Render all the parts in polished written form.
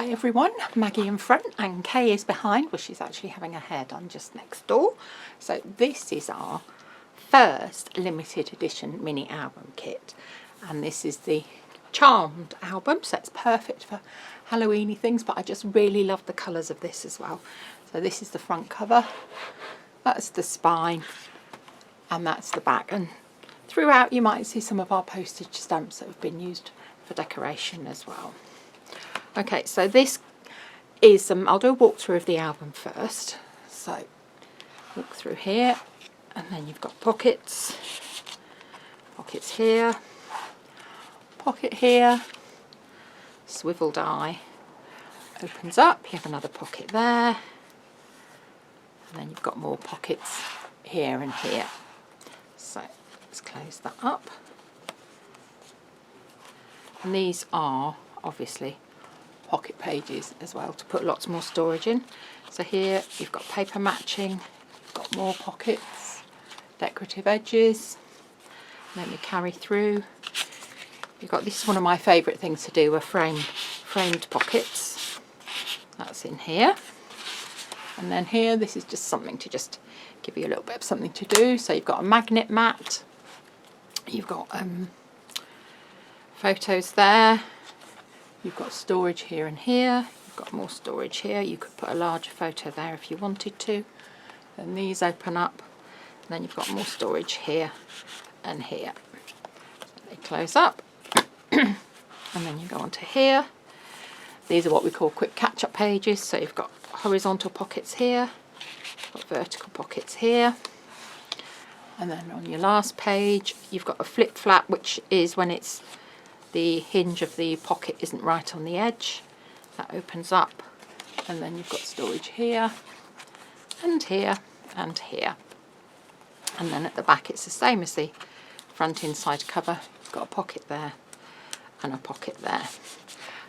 Hi everyone, Maggie in front and Kay is behind. Well, she's actually having her hair done just next door. So this is our first limited edition mini album kit, and this is the Charmed album, so it's perfect for Halloweeny things, but I just really love the colours of this as well. So this is the front cover, that's the spine, and that's the back, and throughout you might see some of our postage stamps that have been used for decoration as well. Okay, so this is, I'll do a walkthrough of the album first. So walk through here, and then you've got pockets, pockets here, pocket here, swiveled eye, opens up, you have another pocket there, and then you've got more pockets here and here. So let's close that up. And these are obviously pocket pages as well to put lots more storage in. So here you've got paper matching, you've got more pockets, decorative edges, and then you carry through. You've got, this is one of my favourite things to do, are framed pockets. That's in here. And then here, this is just something to just give you a little bit of something to do. So you've got a magnet mat, you've got photos there, you've got storage here and here, you've got more storage here. You could put a larger photo there if you wanted to. And these open up, and then you've got more storage here and here. So they close up, and then you go on to here. These are what we call quick catch-up pages. So you've got horizontal pockets here, got vertical pockets here. And then on your last page, you've got a flip flap, which is when it's the hinge of the pocket isn't right on the edge. That opens up, and then you've got storage here and here and here. And then at the back it's the same as the front inside cover. You've got a pocket there and a pocket there.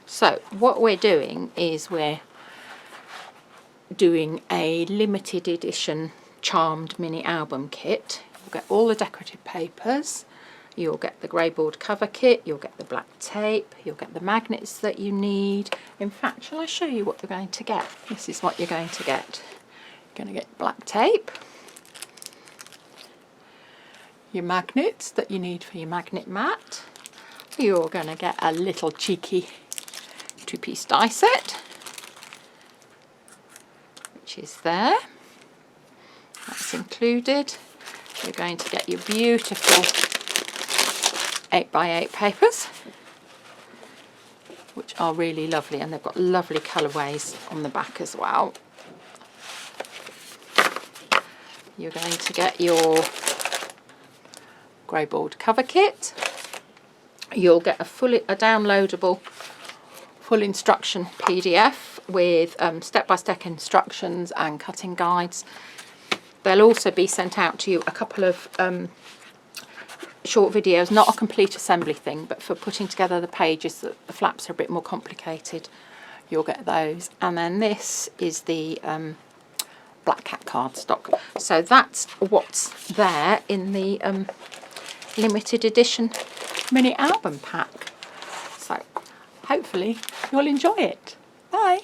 So what we're doing is we're doing a limited edition Charmed mini album kit. You'll get all the decorative papers, you'll get the grey board cover kit, you'll get the black tape, you'll get the magnets that you need. In fact, shall I show you what you're going to get? This is what you're going to get. You're going to get black tape, your magnets that you need for your magnet mat. You're going to get a little cheeky 2-piece die set, which is there. That's included. You're going to get your beautiful 8x8 papers, which are really lovely, and they've got lovely colourways on the back as well. You're going to get your grey board cover kit. You'll get a downloadable full instruction PDF with step-by-step instructions and cutting guides. They'll also be sent out to you a couple of short videos, not a complete assembly thing, but for putting together the pages, the flaps are a bit more complicated. You'll get those. And then this is the Black Cat cardstock. So that's what's there in the limited edition mini album pack. So hopefully you'll enjoy it. Bye.